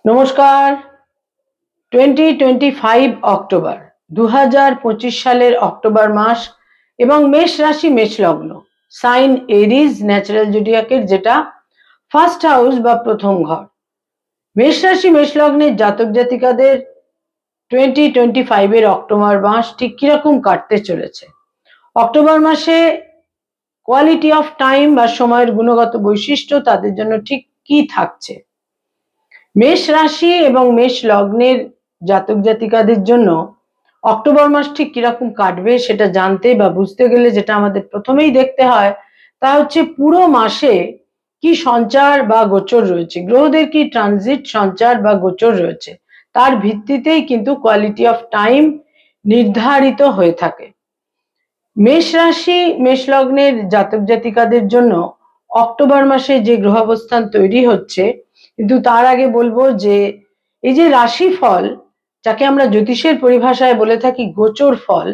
নমস্কার। 2025 অক্টোবর 2025 সালের অক্টোবর মাস এবং মেষ রাশি মেষ লগ্ন, সাইন এরিজ ন্যাচারাল জোডিয়াকের যেটা ফার্স্ট হাউস বা প্রথম ঘর। মেষ রাশি মেষ লগ্নের জাতক জাতিকাদের 2025 এর অক্টোবর মাস ঠিক কিরকম কাটতে চলেছে। অক্টোবর মাসে কোয়ালিটি অফ টাইম বা সময়ের গুণগত বৈশিষ্ট্য তাদের জন্য ঠিক কি থাকছে। মেষ রাশি এবং মেষ লগ্নের জাতক জাতিকাদের জন্য অক্টোবর মাস ঠিক কিরকম কাটবে সেটা জানতে বা বুঝতে গেলে যেটা আমাদের প্রথমেই দেখতে হয় তা হচ্ছে পুরো মাসে কি সঞ্চার বা গোচর রয়েছে, গ্রহদের কি ট্রানজিট সঞ্চার বা গোচর রয়েছে, তার ভিত্তিতেই কিন্তু কোয়ালিটি অফ টাইম নির্ধারিত হয়ে থাকে। মেষ রাশি মেষ লগ্নের জাতক জাতিকাদের জন্য অক্টোবর মাসে যে গ্রহাবস্থান তৈরি হচ্ছে, কিন্তু তার আগে বলবো যে এই যে রাশিফল, যাকে আমরা জ্যোতিষের পরিভাষায় বলে থাকি গোচর ফল,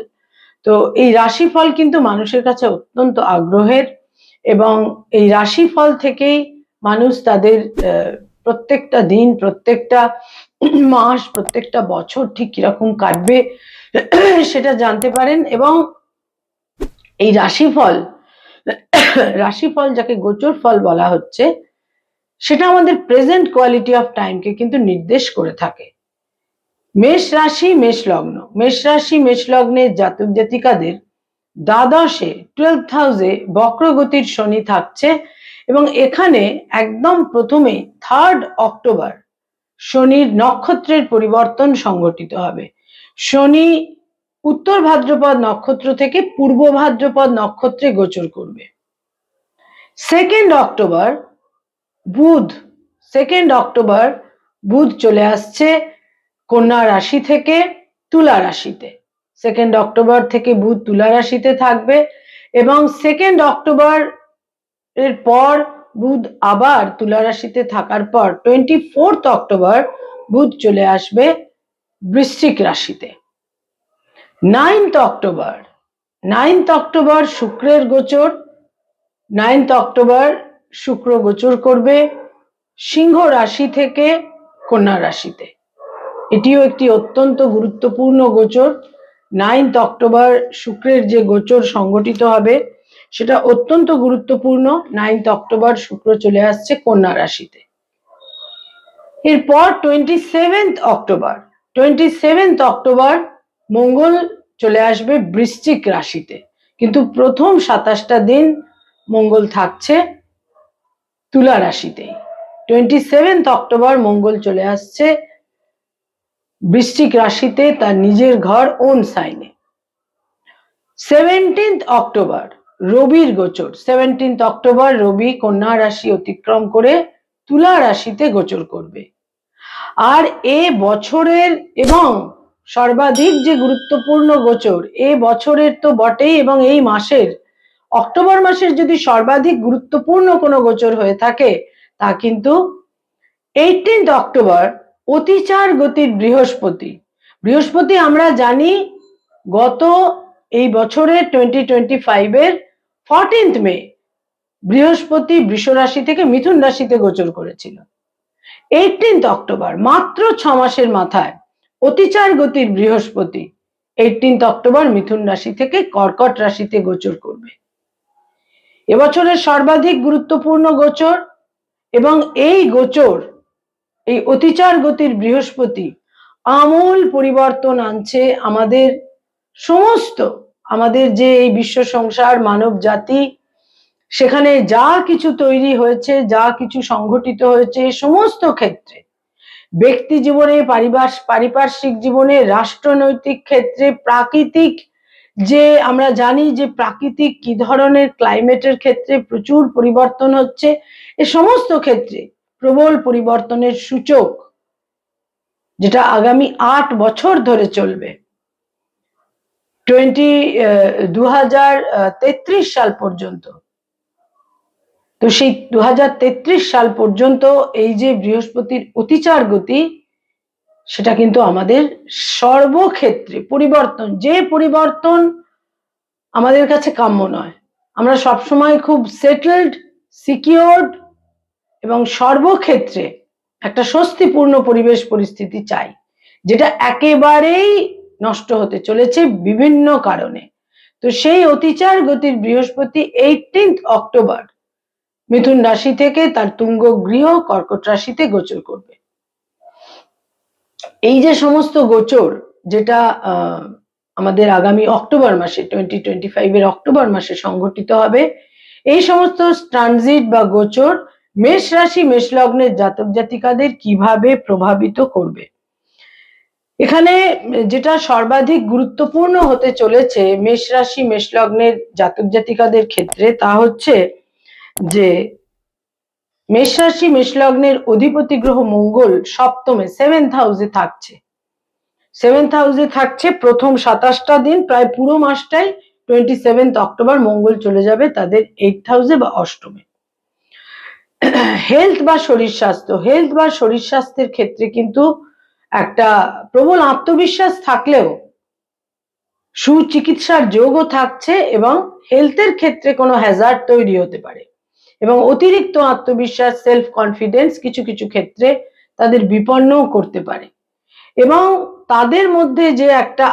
তো এই রাশিফল কিন্তু মানুষের কাছে অত্যন্ত আগ্রহের এবং এই রাশিফল থেকেই মানুষ তাদের প্রত্যেকটা দিন, প্রত্যেকটা মাস, প্রত্যেকটা বছর ঠিক কিরকম কাটবে সেটা জানতে পারেন। এবং এই রাশিফল যাকে গোচর ফল বলা হচ্ছে, সেটা আমাদের প্রেজেন্ট কোয়ালিটি অফ টাইমকে কিন্তু নির্দেশ করে থাকে। মেষ রাশি মেষ লগ্ন, মেষ রাশি মেষ লগ্নের জাতক জাতিকাদের দ্বাদশে 12th হাউসে বক্রগতির শনি থাকছে এবং এখানে একদম প্রথমে 3rd অক্টোবর শনির নক্ষত্রের পরিবর্তন সংঘটিত হবে। শনি উত্তর ভাদ্রপদ নক্ষত্র থেকে পূর্ব ভাদ্রপদ নক্ষত্রে গোচর করবে। 2nd অক্টোবর বুধ চলে আসছে কন্যা রাশি থেকে তুলা রাশিতে। 2nd অক্টোবর থেকে বুধ তুলা রাশিতে থাকবে এবং 2nd অক্টোবর এর পর বুধ আবার তুলা রাশিতে থাকার পর 24th অক্টোবর বুধ চলে আসবে বৃশ্চিক রাশিতে। 9th অক্টোবর শুক্রের গোচর। 9th অক্টোবর শুক্র গোচর করবে সিংহ রাশি থেকে কন্যা রাশিতে। এটিও একটি অত্যন্ত গুরুত্বপূর্ণ গোচর। 9th অক্টোবর শুক্রের যে গোচর সংগঠিত হবে সেটা অত্যন্ত গুরুত্বপূর্ণ। 9th অক্টোবর শুক্র চলে আসছে কন্যা রাশিতে। এরপর 27th অক্টোবর মঙ্গল চলে আসবে বৃশ্চিক রাশিতে, কিন্তু প্রথম 27টা দিন মঙ্গল থাকছে তুলা রাশিতেই। 27th অক্টোবর মঙ্গল চলে আসছে বৃশ্চিক রাশিতে, তার নিজের ঘর ওন সাইনে। 17th অক্টোবর রবির গোচর। 17th অক্টোবর রবি কন্যা রাশি অতিক্রম করে তুলা রাশিতে গোচর করবে। আর এ বছরের এবং সর্বাধিক যে গুরুত্বপূর্ণ গোচর এ বছরের তো বটেই, এবং এই মাসের অক্টোবর মাসের যদি সর্বাধিক গুরুত্বপূর্ণ কোনো গোচর হয়ে থাকে তা কিন্তু 18th অক্টোবর অতিচার গতির বৃহস্পতি আমরা জানি গত এই বছরের 2025 এর 14th মে বৃহস্পতি বৃষ রাশি থেকে মিথুন রাশিতে গোচর করেছিল। 18th অক্টোবর মাত্র 6 মাসের মাথায় অতিচার গতির বৃহস্পতি 18th অক্টোবর মিথুন রাশি থেকে কর্কট রাশিতে গোচর করবে। এবছরের সর্বাধিক গুরুত্বপূর্ণ গোচর, এবং এই গোচর, এই অতিচার গতির বৃহস্পতি আমূল পরিবর্তন আনছে আমাদের যে এই বিশ্ব সংসার মানব জাতি, সেখানে যা কিছু তৈরি হয়েছে, যা কিছু সংঘটিত হয়েছে সমস্ত ক্ষেত্রে, ব্যক্তি জীবনে, পারিপার্শ্বিক জীবনে, রাষ্ট্রনৈতিক ক্ষেত্রে, প্রাকৃতিক যে আমরা জানি যে প্রাকৃতিক কি ধরনের ক্লাইমেটের ক্ষেত্রে প্রচুর পরিবর্তন হচ্ছে, এ সমস্ত ক্ষেত্রে প্রবল পরিবর্তনের সূচক, যেটা আগামী 8 বছর ধরে চলবে 2033 সাল পর্যন্ত। তো সেই 2033 সাল পর্যন্ত এই যে বৃহস্পতির অতিচার গতি, সেটা কিন্তু আমাদের সর্বক্ষেত্রে পরিবর্তন, যে পরিবর্তন আমাদের কাছে কাম্য নয়। আমরা সবসময় খুব সেটেলড, সিকিউরড এবং সর্বক্ষেত্রে একটা স্বস্তিপূর্ণ পরিবেশ পরিস্থিতি চাই, যেটা একেবারেই নষ্ট হতে চলেছে বিভিন্ন কারণে। তো সেই অতিচার গতির বৃহস্পতি 18 অক্টোবর মিথুন রাশি থেকে তার তুঙ্গ গৃহ কর্কট রাশিতে গোচর করবে। এই যে সমস্ত গোচর, যেটা আমাদের আগামী অক্টোবর মাসে 2025 এর অক্টোবর মাসে সংঘটিত হবে, এই সমস্ত ট্রানজিট বা গোচর মেষ রাশি মেষ লগ্নের জাতক জাতিকাদের কিভাবে প্রভাবিত করবে। এখানে যেটা সর্বাধিক গুরুত্বপূর্ণ হতে চলেছে মেষ রাশি মেষ লগ্নের জাতক জাতিকাদের ক্ষেত্রে, তা হচ্ছে যে মেষ রাশি মেষ লগ্নের অধিপতি গ্রহ মঙ্গল সপ্তমে 7th হাউসে থাকছে। 7th হাউসে থাকছে প্রথম 27টা দিন, প্রায় পুরো মাসটাই 27 অক্টোবর মঙ্গল চলে যাবে তাদের 8th হাউসে বা অষ্টমে। হেলথ বা শরীর স্বাস্থ্যের ক্ষেত্রে কিন্তু একটা প্রবল আত্মবিশ্বাস থাকলেও সুচিকিৎসার যোগও থাকছে, এবং হেলথের ক্ষেত্রে কোনো হ্যাজার্ড তৈরি হতে পারে, এবং অতিরিক্ত আত্মবিশ্বাস সেলফ কনফিডেন্স কিছু কিছু ক্ষেত্রে তাদের বিপন্নও করতে পারে, এবং তাদের মধ্যে যে একটা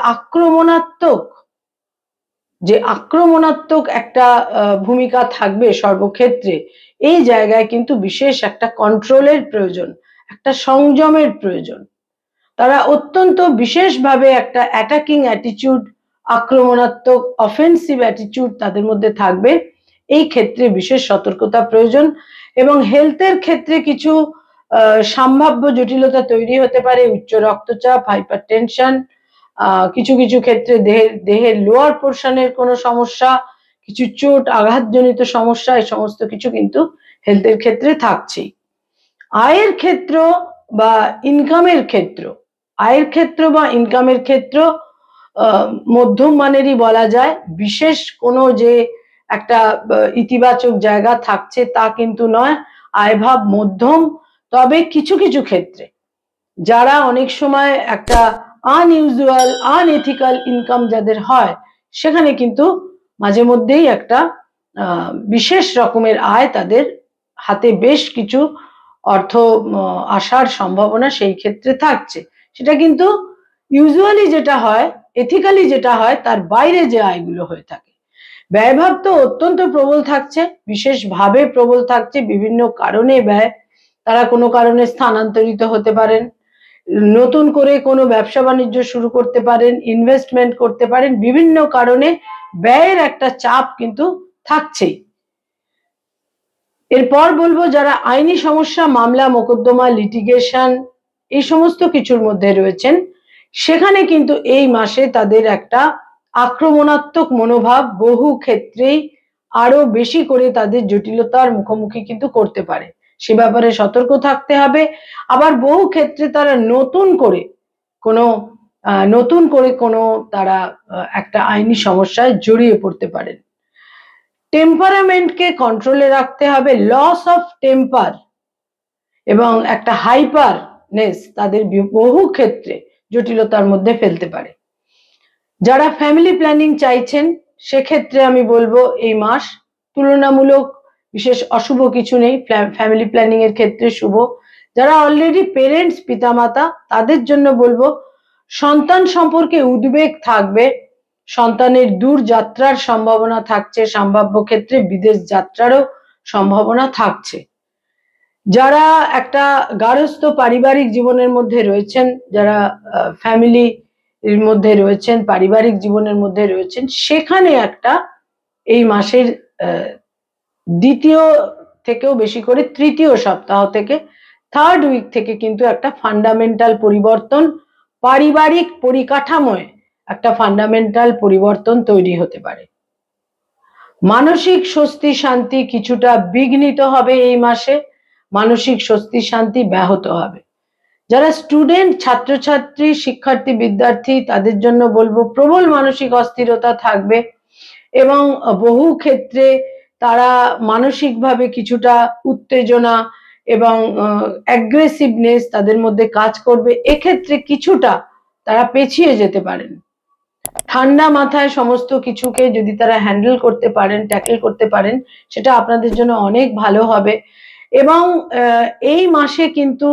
আক্রমণাত্মক একটা ভূমিকা থাকবে সর্বক্ষেত্রে, এই জায়গায় কিন্তু বিশেষ একটা কন্ট্রোলের প্রয়োজন, একটা সংযমের প্রয়োজন। তারা অত্যন্ত বিশেষভাবে একটা অ্যাটাকিং অ্যাটিটিউড, আক্রমণাত্মক অফেন্সিভ অ্যাটিটিউড তাদের মধ্যে থাকবে। এই ক্ষেত্রে বিশেষ সতর্কতা প্রয়োজন, এবং হেলথের ক্ষেত্রে কিছু সম্ভাব্য জটিলতা তৈরি হতে পারে, উচ্চ রক্তচাপ, হাইপারটেনশন, কিছু কিছু ক্ষেত্রে দেহের লোয়ার পোর্শনের কোনো সমস্যা, কিছু চোট আঘাতজনিত সমস্যা, এই সমস্ত কিছু কিন্তু হেলথের ক্ষেত্রে থাকছেই। আয়ের ক্ষেত্র বা ইনকামের ক্ষেত্র মধ্যম মানেরই বলা যায়। বিশেষ কোনো যে একটা ইতিবাচক জায়গা থাকছে তা কিন্তু নয়, আয়ভাব মধ্যম। তবে কিছু কিছু ক্ষেত্রে যারা অনেক সময় একটা আনইউজুয়াল আনএথিক্যাল ইনকাম যাদের হয়, সেখানে কিন্তু মাঝে মধ্যেই একটা বিশেষ রকমের আয় তাদের হাতে বেশ কিছু অর্থ আসার সম্ভাবনা সেই ক্ষেত্রে থাকছে। সেটা কিন্তু ইউজুয়ালি যেটা হয়, এথিক্যালি যেটা হয়, তার বাইরে যে আয়গুলো হয়ে থাকে। ব্যয়ভাব তো অত্যন্ত প্রবল থাকছে, বিশেষভাবে প্রবল থাকছে। বিভিন্ন কারণে ব্যয়, তারা কোনো কারণে স্থানান্তরিত হতে পারেন, নতুন করে কোনো ব্যবসা বাণিজ্য শুরু করতে পারেন, ইনভেস্টমেন্ট করতে পারেন, বিভিন্ন কারণে ব্যয়ের একটা চাপ কিন্তু থাকছেই। এরপর বলবো যারা আইনি সমস্যা, মামলা মোকদ্দমা, লিটিগেশন এই সমস্ত কিছুর মধ্যে রয়েছেন, সেখানে কিন্তু এই মাসে তাদের একটা আক্রমণাত্মক মনোভাব বহু ক্ষেত্রেই আরো বেশি করে তাদের জটিলতার মুখোমুখি কিন্তু করতে পারে, সে ব্যাপারে সতর্ক থাকতে হবে। আবার বহু ক্ষেত্রে তারা নতুন করে কোনো তারা একটা আইনি সমস্যায় জড়িয়ে পড়তে পারেন। টেম্পারামেন্টকে কন্ট্রোলে রাখতে হবে। লস অফ টেম্পার এবং একটা হাইপারনেস তাদের বহু ক্ষেত্রে জটিলতার মধ্যে ফেলতে পারে। যারা ফ্যামিলি প্ল্যানিং চাইছেন, সেক্ষেত্রে আমি বলবো এই মাস তুলনামূলক বিশেষ অশুভ কিছু নেই, ফ্যামিলি প্ল্যানিং এর ক্ষেত্রে শুভ। যারা অলরেডি পেরেন্টস, পিতামাতা, তাদের জন্য বলবো সন্তান সম্পর্কে উদ্বেগ থাকবে, সন্তানের দূর যাত্রার সম্ভাবনা থাকছে, সম্ভাব্য ক্ষেত্রে বিদেশ যাত্রারও সম্ভাবনা থাকছে। যারা একটা গার্হস্থ্য পারিবারিক জীবনের মধ্যে রয়েছেন, যারা ফ্যামিলি এর মধ্যে রয়েছেন, পারিবারিক জীবনের মধ্যে রয়েছেন, সেখানে একটা এই মাসের দ্বিতীয় থেকেও বেশি করে তৃতীয় সপ্তাহ থেকে, থার্ড উইক থেকে কিন্তু একটা ফান্ডামেন্টাল পরিবর্তন, পারিবারিক পরিকাঠামোয় একটা ফান্ডামেন্টাল পরিবর্তন তৈরি হতে পারে। মানসিক স্বস্তি শান্তি কিছুটা বিঘ্নিত হবে এই মাসে, মানসিক স্বস্তি শান্তি ব্যাহত হবে। যারা স্টুডেন্ট, ছাত্রছাত্রী, শিক্ষার্থী, বিদ্যার্থী, তাদের জন্য বলবো প্রবল মানসিক অস্থিরতা থাকবে, এবং বহু ক্ষেত্রে তারা মানসিকভাবে কিছুটা উত্তেজনা এবং অ্যাগ্রেসিভনেস তাদের মধ্যে কাজ করবে। এক্ষেত্রে কিছুটা তারা পেছিয়ে যেতে পারেন। ঠান্ডা মাথায় সমস্ত কিছুকে যদি তারা হ্যান্ডেল করতে পারেন, ট্যাকেল করতে পারেন, সেটা আপনাদের জন্য অনেক ভালো হবে। এবং এই মাসে কিন্তু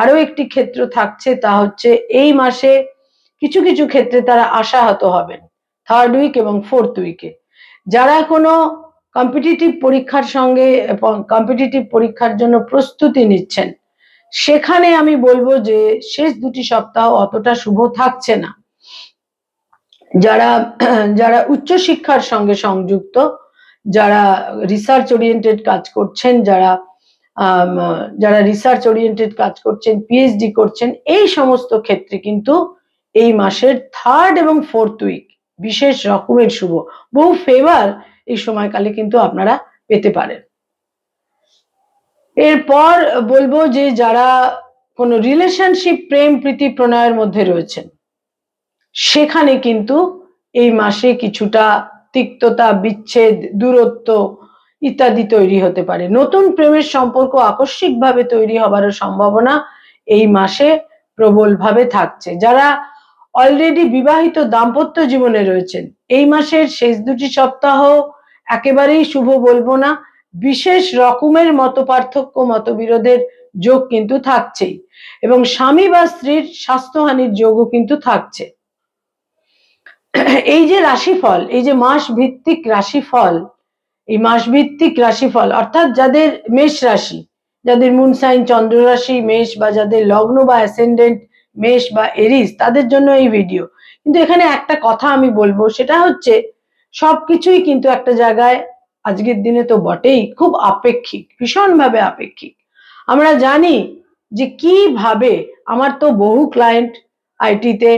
আরো একটি ক্ষেত্র থাকছে, তা হচ্ছে এই মাসে কিছু কিছু ক্ষেত্রে তারা আশাহত হবেন থার্ড উইক এবং ফোর্থ উইকে। যারা কোনো কম্পিটিটিভ পরীক্ষার সঙ্গে কম্পিটিটিভ পরীক্ষার জন্য প্রস্তুতি নিচ্ছেন, সেখানে আমি বলবো যে শেষ দুটি সপ্তাহ অতটা শুভ থাকছে না। যারা যারা উচ্চশিক্ষার সঙ্গে সংযুক্ত, যারা রিসার্চ ওরিয়েন্টেড কাজ করছেন, যারা রিসার্চ ওরিয়েন্টেড কাজ করছেন, পিএইচডি করছেন, এই সমস্ত ক্ষেত্রে কিন্তু এই মাসের থার্ড এবং ফোর্থ উইক বিশেষ রকমের শুভ, বহু ফেভার এই সময়কালে কিন্তু আপনারা পেতে পারেন। এরপর বলবো যে যারা কোনো রিলেশনশিপ, প্রেম প্রীতি প্রণয়ের মধ্যে রয়েছেন, সেখানে কিন্তু এই মাসে কিছুটা তিক্ততা, বিচ্ছেদ, দূরত্ব ইত্যাদি তৈরি হতে পারে। নতুন প্রেমের সম্পর্ক আকস্মিকভাবে তৈরি হবারও সম্ভাবনা এই মাসে প্রবলভাবে থাকছে। যারা অলরেডি বিবাহিত দাম্পত্য জীবনে রয়েছেন, এই মাসের শেষ দুটি সপ্তাহ একেবারেই শুভ বলবো না। বিশেষ রকমের মতপার্থক্য, মতবিরোধের যোগ কিন্তু থাকছেই, এবং স্বামী বা স্ত্রীর স্বাস্থ্যহানির যোগও কিন্তু থাকছে। এই যে রাশিফল, এই যে মাস ভিত্তিক রাশিফল, এই মাস ভিত্তিক রাশিফল অর্থাৎ যাদের মেষ রাশি, যাদের মুন সাইন চন্দ্র রাশি মেষ, বা যাদের লগ্ন বা অ্যাসেন্ডেন্ট মেষ বা এরিস, তাদের জন্য এই ভিডিও। কিন্তু এখানে একটা কথা আমি বলবো, সেটা হচ্ছে সবকিছুই কিন্তু একটা জায়গায় আজকের দিনে তো বটেই খুব আপেক্ষিক, ভীষণভাবে আপেক্ষিক। আমরা জানি যে কিভাবে, আমার তো বহু ক্লায়েন্ট আইটিতে,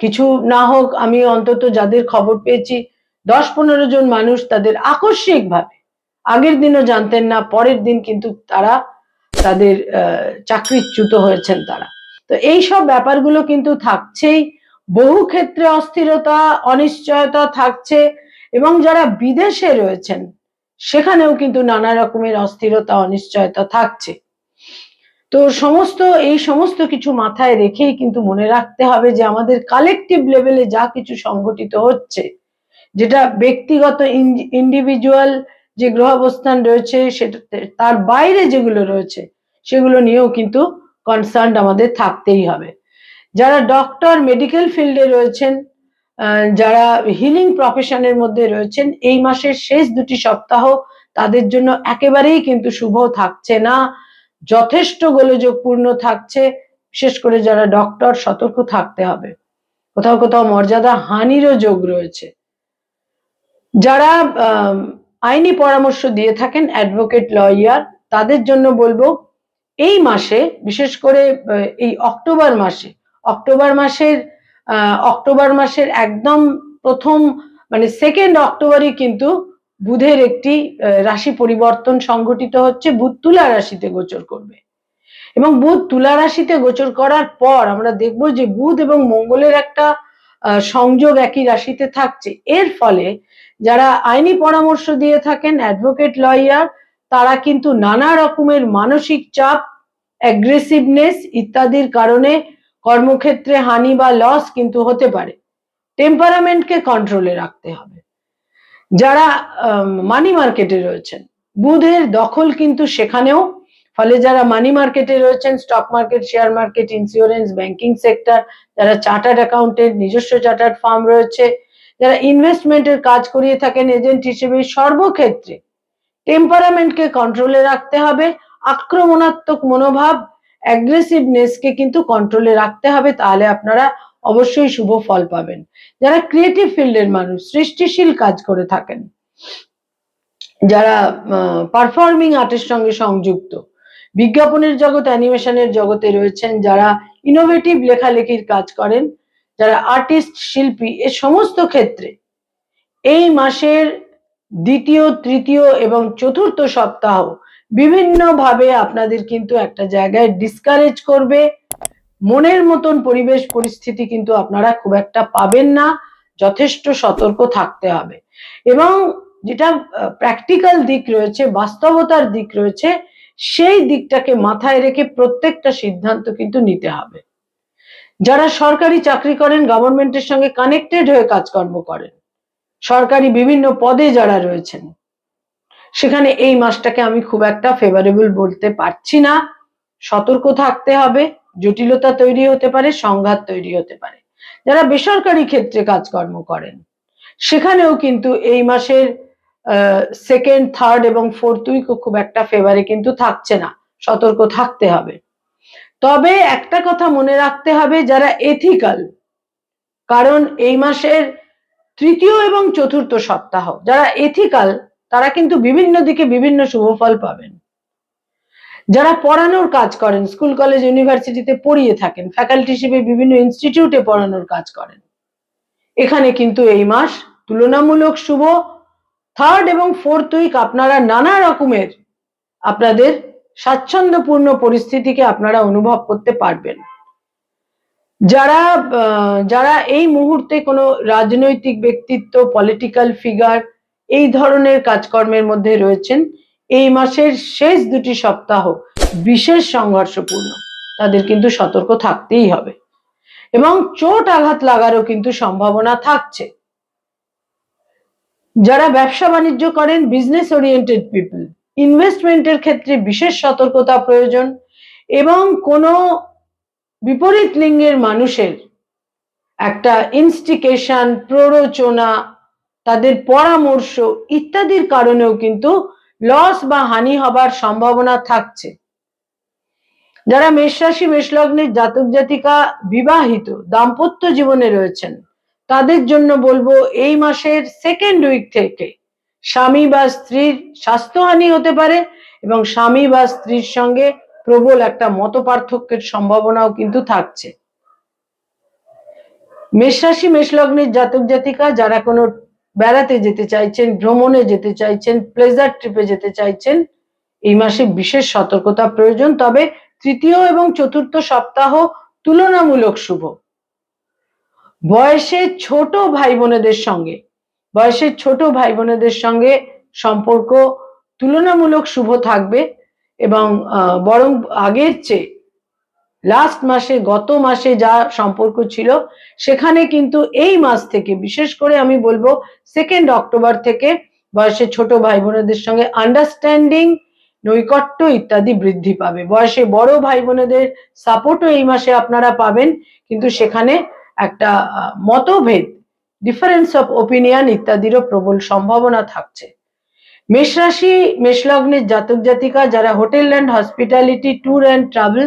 কিছু না হোক আমি অন্তত যাদের খবর পেয়েছি 10-15 জন মানুষ তাদের আকস্মিকভাবে, আগের দিনও জানতেন না, পরের দিন কিন্তু তারা তাদের চাকরিচ্যুত হয়েছেন তারা। তো এই সব ব্যাপারগুলো কিন্তু থাকছেই, বহু ক্ষেত্রে অস্থিরতা, অনিশ্চয়তা থাকছে, এবং যারা বিদেশে রয়েছেন সেখানেও কিন্তু নানা রকমের অস্থিরতা, অনিশ্চয়তা থাকছে। তো এই সমস্ত কিছু মাথায় রেখেই কিন্তু মনে রাখতে হবে যে আমাদের কালেকটিভ লেভেলে যা কিছু সংঘটিত হচ্ছে, যেটা ব্যক্তিগত ইন্ডিভিজুয়াল যে গ্রহাবস্থান রয়েছে, সেটা তার বাইরে যেগুলো রয়েছে সেগুলো নিয়েও কিন্তু কনসার্ন আমাদের থাকতেই হবে। যারা ডক্টর, মেডিকেল ফিল্ডে রয়েছেন, যারা হিলিং প্রফেশনের মধ্যে রয়েছেন, এই মাসের শেষ দুটি সপ্তাহ তাদের জন্য একেবারেই কিন্তু শুভ থাকছে না, যথেষ্ট গোলযোগপূর্ণ থাকছে। বিশেষ করে যারা ডক্টর, সতর্ক থাকতে হবে, কোথাও কোথাও মর্যাদা হানিরও যোগ রয়েছে। যারা আইনি পরামর্শ দিয়ে থাকেন, অ্যাডভোকেট, লয়ার, তাদের জন্য বলবো এই মাসে, বিশেষ করে এই অক্টোবর মাসের একদম প্রথম, মানে 2 অক্টোবরই কিন্তু বুধের একটি রাশি পরিবর্তন সংঘটিত হচ্ছে। বুধ তুলা রাশিতে গোচর করবে, এবং বুধ তুলা রাশিতে গোচর করার পর আমরা দেখব যে বুধ এবং মঙ্গলের একটা সংযোগ একই রাশিতে থাকছে। এর ফলে যারা আইনি পরামর্শ দিয়ে থাকেন, অ্যাডভোকেট, লয়ার, তারা কিন্তু নানা রকমের মানসিক চাপ, অ্যাগ্রেসিভনেস ইত্যাদির কারণে কর্মক্ষেত্রে হানি বা লস কিন্তু হতে পারে। টেম্পারামেন্টকে কন্ট্রোলে রাখতে হবে। যারা মানি মার্কেটে রয়েছেন, বুধের দখল কিন্তু সেখানেও, ফলে যারা মানি মার্কেটে রয়েছেন, stock market, share market, insurance, banking sector, যারা চার্টার্ড অ্যাকাউন্টেন্ট, নিজস্ব চার্টার্ড ফার্ম রয়েছে, যারা ইনভেস্টমেন্টের কাজ করিয়ে থাকেন এজেন্ট হিসেবে, সর্বক্ষেত্রে টেম্পারামেন্টকে কন্ট্রোলে রাখতে হবে। আক্রমণাত্মক মনোভাব, অ্যাগ্রেসিভনেসকে কিন্তু কন্ট্রোলে রাখতে হবে, তাহলে আপনারা অবশ্যই শুভ ফল পাবেন। যারা ক্রিয়েটিভ ফিল্ডের মানুষ, সৃষ্টিশীল কাজ করে থাকেন, যারা পারফর্মিং আর্টের সঙ্গে সংযুক্ত, বিজ্ঞাপনের জগৎ, অ্যানিমেশনের জগতে রয়েছেন, যারা ইনোভেটিভ লেখালেখির কাজ করেন, যারা আর্টিস্ট, শিল্পী, এ সমস্ত ক্ষেত্রে এই মাসের দ্বিতীয়, তৃতীয় এবং চতুর্থ সপ্তাহ বিভিন্নভাবে আপনাদের কিন্তু একটা জায়গায় ডিসকারেজ করবে। মনের মতন পরিবেশ পরিস্থিতি কিন্তু আপনারা খুব একটা পাবেন না, যথেষ্ট সতর্ক থাকতে হবে। এবং যেটা প্র্যাকটিক্যাল দিক রয়েছে, বাস্তবতার দিক রয়েছে, সেই দিকটাকে মাথায় রেখে প্রত্যেকটা সিদ্ধান্ত কিন্তু নিতে হবে। যারা সরকারি চাকরি করেন, গভর্নমেন্টের সঙ্গে কানেক্টেড হয়ে কাজকর্ম করেন, সরকারি বিভিন্ন পদে যারা রয়েছেন, সেখানে এই মাসটাকে আমি খুব একটা ফেভারেবল বলতে পারছি না। সতর্ক থাকতে হবে, জটিলতা তৈরি হতে পারে, সংঘাত তৈরি হতে পারে। যারা বেসরকারি ক্ষেত্রে কাজকর্ম করেন সেখানেও কিন্তু এই মাসের সেকেন্ড, থার্ড এবং ফোর্থ উইকও খুব একটা ফেভারে কিন্তু থাকছে না, সতর্ক থাকতে হবে। তবে একটা কথা মনে রাখতে হবে, যারা এথিক্যাল, কারণ এই মাসের তৃতীয় এবং চতুর্থ সপ্তাহ যারা এথিক্যাল তারা কিন্তু বিভিন্ন দিকে বিভিন্ন শুভ ফল পাবেন। যারা পড়ানোর কাজ করেন, স্কুল কলেজ ইউনিভার্সিটিতে পড়িয়ে থাকেন, ফ্যাকাল্টি হিসেবে বিভিন্ন ইনস্টিটিউটে পড়ানোর কাজ করেন, এখানে কিন্তু এই মাস তুলনামূলক শুভ। থার্ড এবং ফোর্থ উইক আপনারা নানা রকমের আপনাদের স্বাচ্ছন্দ্যপূর্ণ পরিস্থিতিকে আপনারা অনুভব করতে পারবেন। যারা যারা এই মুহূর্তে কোনো রাজনৈতিক ব্যক্তিত্ব, পলিটিক্যাল ফিগার এই ধরনের কাজকর্মের মধ্যে রয়েছেন, এই মাসের শেষ দুটি সপ্তাহ বিশেষ সংঘর্ষপূর্ণ, তাদের কিন্তু সতর্ক থাকতেই হবে এবং চোট আঘাত লাগারও কিন্তু সম্ভাবনা থাকছে। যারা ব্যবসা বাণিজ্য করেন, বিজনেস ওরিয়েন্টেড পিপল, ইনভেস্টমেন্টের ক্ষেত্রে বিশেষ সতর্কতা প্রয়োজন এবং কোনো বিপরীত লিঙ্গের মানুষের একটা ইনস্টিকেশন, প্ররোচনা, তাদের পরামর্শ ইত্যাদির কারণেও কিন্তু লস বা হানি হবার সম্ভাবনা থাকছে। যারা মেষ রাশি মেষ লগ্নের জাতক জাতিকা বিবাহিত, দাম্পত্য জীবনে রয়েছেন, তাদের জন্য বলবো এই মাসের সেকেন্ড উইক থেকে স্বামী বা স্ত্রীর স্বাস্থ্যহানি হতে পারে এবং স্বামী বা স্ত্রীর সঙ্গে প্রবল একটা মতপার্থক্যের সম্ভাবনাও কিন্তু থাকছে। মেষ রাশি মেষ লগ্নের জাতক জাতিকা যারা কোনো বেড়াতে যেতে চাইছেন, ভ্রমণে যেতে চাইছেন, প্লেজার ট্রিপে যেতে চাইছেন, এই মাসে বিশেষ সতর্কতা প্রয়োজন। তবে তৃতীয় এবং চতুর্থ সপ্তাহ তুলনামূলক শুভ। বয়সে ছোট ভাই বোনেদের সঙ্গে সম্পর্ক তুলনামূলক শুভ থাকবে এবং বরং আগের চেয়ে লাস্ট মাসে, গত মাসে যা সম্পর্ক ছিল সেখানে কিন্তু এই মাস থেকে, বিশেষ করে আমি বলবো সেকেন্ড অক্টোবর থেকে বয়সে ছোট ভাই বোনেদের সঙ্গে আন্ডারস্ট্যান্ডিং, নৈকট্য ইত্যাদি বৃদ্ধি পাবে। বয়সে বড় ভাই বোনেদের সাপোর্টও এই মাসে আপনারা পাবেন, কিন্তু সেখানে একটা মতভেদ, ডিফারেন্স অফ ওপিনিয়ন ইত্যাদিরও প্রবল সম্ভাবনা থাকছে। মেষ রাশি মেষ লগ্নের জাতক জাতিকা যারা hotel and hospitality, tour and travel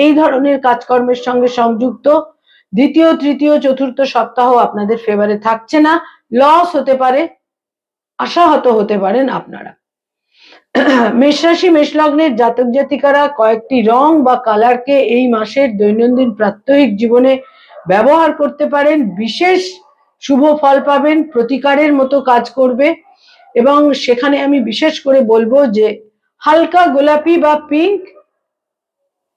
এই ধরনের কাজকর্মের সঙ্গে সংযুক্ত, দ্বিতীয়, তৃতীয়, চতুর্থ সপ্তাহ আপনাদের ফেভারে থাকছে না, লস হতে পারে, আশাহত হতে পারেন আপনারা। মেষ রাশি মেষ লগ্নের জাতক জাতিকারা কয়েকটি রং বা কালারকে এই মাসের দৈনন্দিন প্রাত্যহিক জীবনে ব্যবহার করতে পারেন, বিশেষ শুভ ফল পাবেন, প্রতিকারের মতো কাজ করবে এবং সেখানে আমি বিশেষ করে বলবো যে হালকা গোলাপি বা পিঙ্ক,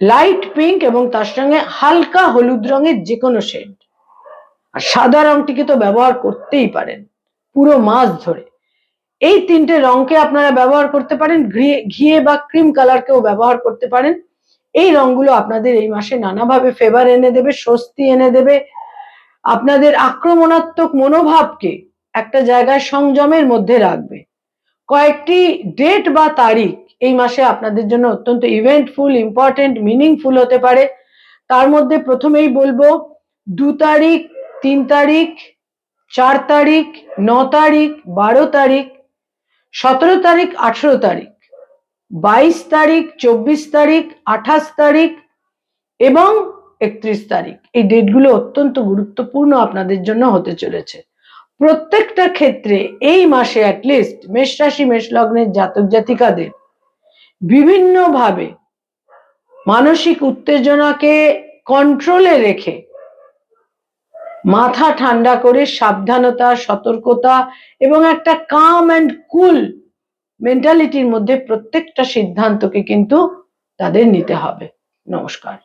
লাইট পিঙ্ক এবং তার সঙ্গে হালকা হলুদ রঙের যে কোনো শেড, আর সাদা রংটিকে তো ব্যবহার করতেই পারেন পুরো মাস ধরে। এই তিনটে রংকে আপনারা ব্যবহার করতে পারেন, ঘিয়ে বা ক্রিম কালারকেও ব্যবহার করতে পারেন। এই রংগুলো আপনাদের এই মাসে নানাভাবে ফেভার এনে দেবে, স্বস্তি এনে দেবে, আপনাদের আক্রমণাত্মক মনোভাবকে একটা জায়গায় সংযমের মধ্যে রাখবে। কয়েকটি ডেট বা তারিখ এই মাসে আপনাদের জন্য অত্যন্ত ইভেন্টফুল, ইম্পর্টেন্ট, মিনিংফুল হতে পারে। তার মধ্যে প্রথমেই বলবো 2 তারিখ, 3 তারিখ, 4 তারিখ, 9 তারিখ, 12 তারিখ, 17 তারিখ, 18 তারিখ, 22 তারিখ, 24 তারিখ, 28 তারিখ এবং 31 তারিখ। এই ডেটগুলো অত্যন্ত গুরুত্বপূর্ণ আপনাদের জন্য হতে চলেছে। প্রত্যেকটা ক্ষেত্রে এই মাসে অ্যাটলিস্ট মেষ রাশি মেষ লগ্নের জাতক জাতিকাদের বিভিন্নভাবে মানসিক উত্তেজনাকে কন্ট্রোলে রেখে মাথা ঠান্ডা করে সাবধানতা, সতর্কতা এবং একটা কাম অ্যান্ড কুল মেন্টালিটির মধ্যে প্রত্যেকটা সিদ্ধান্তকে কিন্তু তাদের নিতে হবে। নমস্কার।